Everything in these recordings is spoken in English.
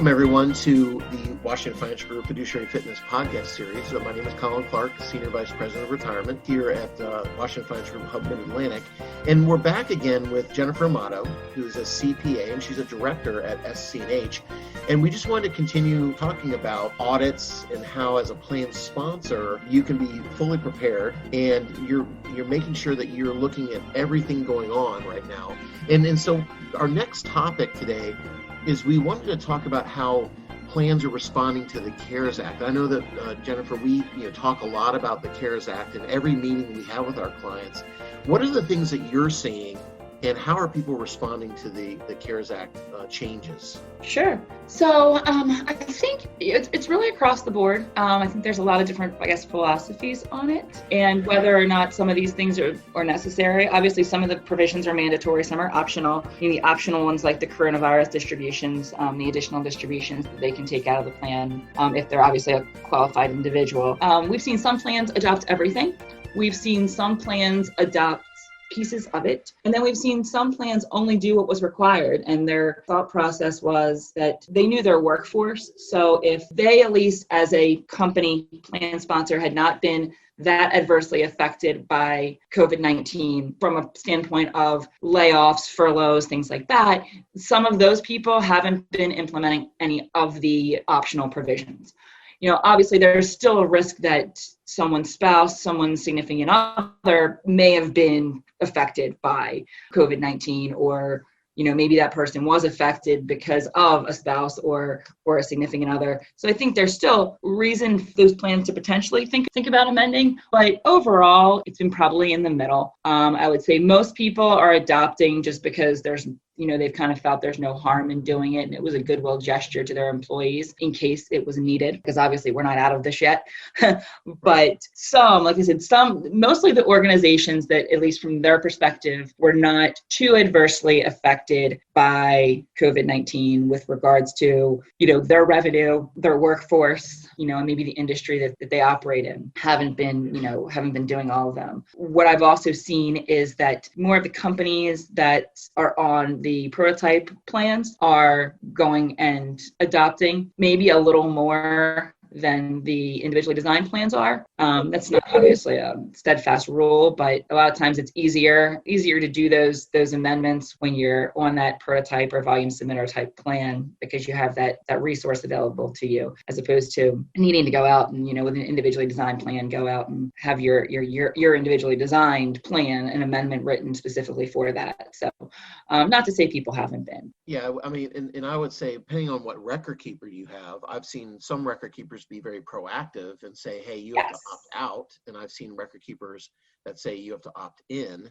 Welcome, everyone, to the Washington Financial Group Fiduciary Fitness podcast series. My name is Colin Clark, Senior Vice President of Retirement here at Washington Financial Group Hub Mid-Atlantic. And we're back again with Jennifer Amato, who's a CPA, and she's a director at SC&H. And we just wanted to continue talking about audits and how, as a plan sponsor, you can be fully prepared and you're making sure that you're looking at everything going on right now. And so our next topic today is we wanted to talk about how plans are responding to the CARES Act. I know that, Jennifer, we talk a lot about the CARES Act in every meeting we have with our clients. What are the things that you're seeing, and how are people responding to the CARES Act changes? Sure. So I think it's really across the board. I think there's a lot of different, philosophies on it, and whether or not some of these things are necessary. Obviously, some of the provisions are mandatory, some are optional. The optional ones, like the coronavirus distributions, the additional distributions that they can take out of the plan if they're obviously a qualified individual. We've seen some plans adopt everything. We've seen some plans adopt pieces of it. And then we've seen some plans only do what was required. And their thought process was that they knew their workforce. So if they, at least as a company plan sponsor, had not been that adversely affected by COVID-19 from a standpoint of layoffs, furloughs, things like that, some of those people haven't been implementing any of the optional provisions. Obviously there's still a risk that someone's spouse, someone's significant other may have been affected by COVID-19, or maybe that person was affected because of a spouse or a significant other. So I think there's still reason for those plans to potentially think about amending, but overall, it's been probably in the middle. I would say most people are adopting just because there's they've kind of felt there's no harm in doing it, and it was a goodwill gesture to their employees in case it was needed, because obviously we're not out of this yet. But some, like I said, mostly the organizations that, at least from their perspective, were not too adversely affected by COVID-19 with regards to, their revenue, their workforce, and maybe the industry that they operate in, haven't been doing all of them. What I've also seen is that more of the companies that are on the prototype plans are going and adopting maybe a little more than the individually designed plans are. That's not obviously a steadfast rule, but a lot of times it's easier to do those amendments when you're on that prototype or volume submitter type plan, because you have that resource available to you, as opposed to needing to go out and, with an individually designed plan, go out and have your individually designed plan, an amendment written specifically for that. So not to say people haven't been. Yeah, I mean, and I would say, depending on what record keeper you have, I've seen some record keepers be very proactive and say, hey, you have to opt out. And I've seen record keepers that say you have to opt in,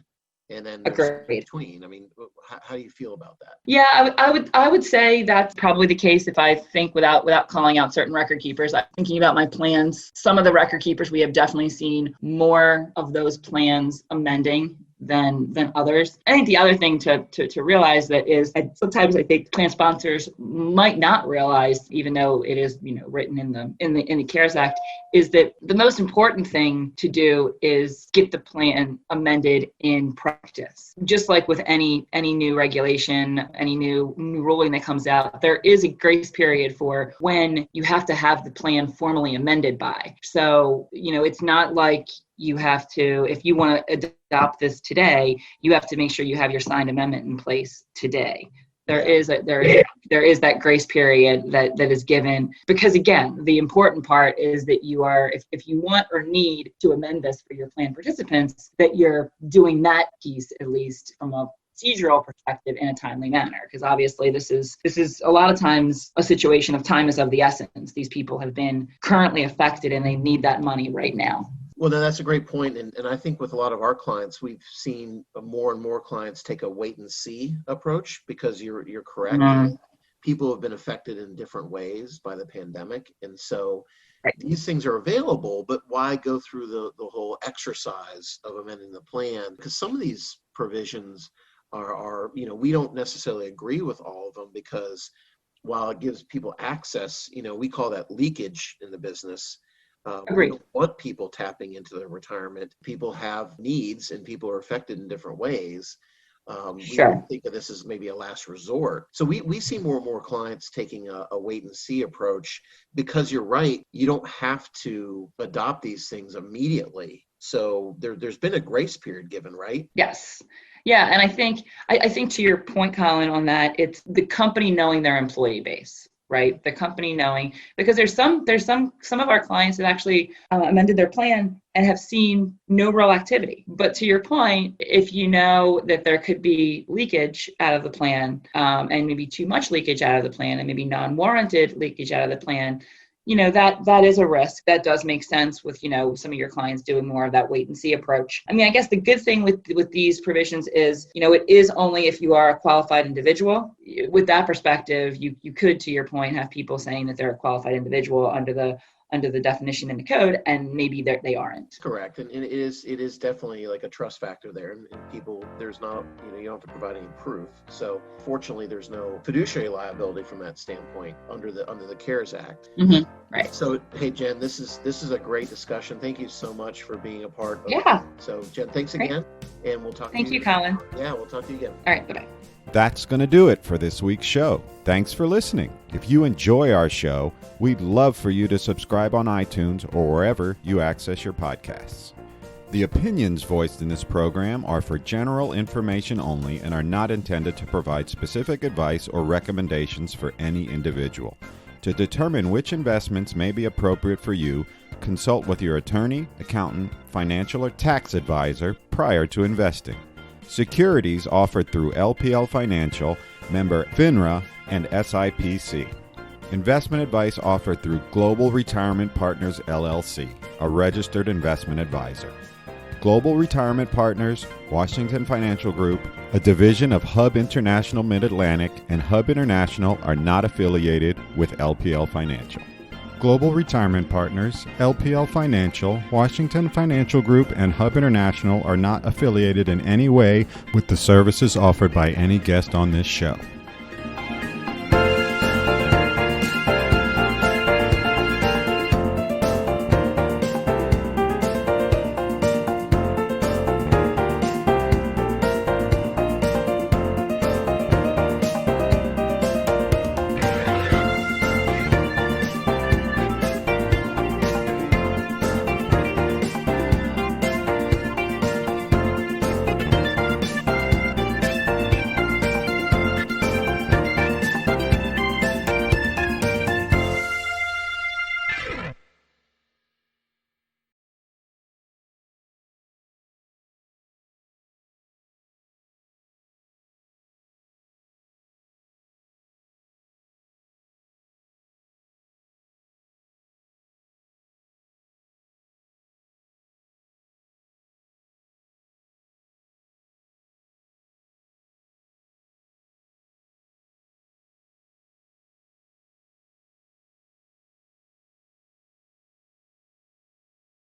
and then there's in between. I mean, how do you feel about that? Yeah, I would say that's probably the case. If I think without calling out certain record keepers, I'm thinking about my plans. Some of the record keepers, we have definitely seen more of those plans amending than others. I think the other thing to realize that is, sometimes I think plan sponsors might not realize, even though it is written in the CARES Act, is that the most important thing to do is get the plan amended in practice. Just like with any new regulation, any new ruling that comes out, there is a grace period for when you have to have the plan formally amended by. So it's not like you have to, if you want to adopt this today, you have to make sure you have your signed amendment in place today. There is that grace period that is given, because again, the important part is that you are, if you want or need to amend this for your plan participants, that you're doing that piece, at least from a procedural perspective, in a timely manner, because obviously this is a lot of times a situation of time is of the essence. These people have been currently affected and they need that money right now. Well, no, that's a great point. And I think with a lot of our clients, we've seen more and more clients take a wait and see approach, because you're correct. Mm-hmm. People have been affected in different ways by the pandemic. And so these things are available, but why go through the whole exercise of amending the plan? Because some of these provisions are, we don't necessarily agree with all of them, because while it gives people access, we call that leakage in the business. We don't want people tapping into their retirement. People have needs and people are affected in different ways. We Sure. think of this as maybe a last resort. So we see more and more clients taking a wait and see approach, because you're right, you don't have to adopt these things immediately. So there's been a grace period given, right? Yes. Yeah. And I think to your point, Colin, on that, it's the company knowing their employee base, right? The company knowing, because there's some of our clients that actually amended their plan and have seen no real activity. But to your point, if you know that there could be leakage out of the plan, and maybe too much leakage out of the plan, and maybe non-warranted leakage out of the plan, that is a risk. That does make sense with, some of your clients doing more of that wait and see approach. I mean, I guess the good thing with these provisions is, it is only if you are a qualified individual. With that perspective, you could, to your point, have people saying that they're a qualified individual under the definition in the code, and maybe they aren't. Correct. And it is definitely like a trust factor there. And people, there's not, you don't have to provide any proof. So fortunately, there's no fiduciary liability from that standpoint under the CARES Act. Mm-hmm. Right. So, hey, Jen, this is a great discussion. Thank you so much for being a part of Yeah. it. So, Jen, thanks again. And we'll talk to you. Thank you, Colin. Yeah, we'll talk to you again. All right. Bye-bye. That's going to do it for this week's show. Thanks for listening. If you enjoy our show, we'd love for you to subscribe on iTunes or wherever you access your podcasts. The opinions voiced in this program are for general information only and are not intended to provide specific advice or recommendations for any individual. To determine which investments may be appropriate for you, consult with your attorney, accountant, financial, or tax advisor prior to investing. Securities offered through LPL Financial, member FINRA, and SIPC. Investment advice offered through Global Retirement Partners, LLC, a registered investment advisor. Global Retirement Partners, Washington Financial Group, a division of Hub International Mid-Atlantic, and Hub International are not affiliated with LPL Financial. Global Retirement Partners, LPL Financial, Washington Financial Group, and Hub International are not affiliated in any way with the services offered by any guest on this show.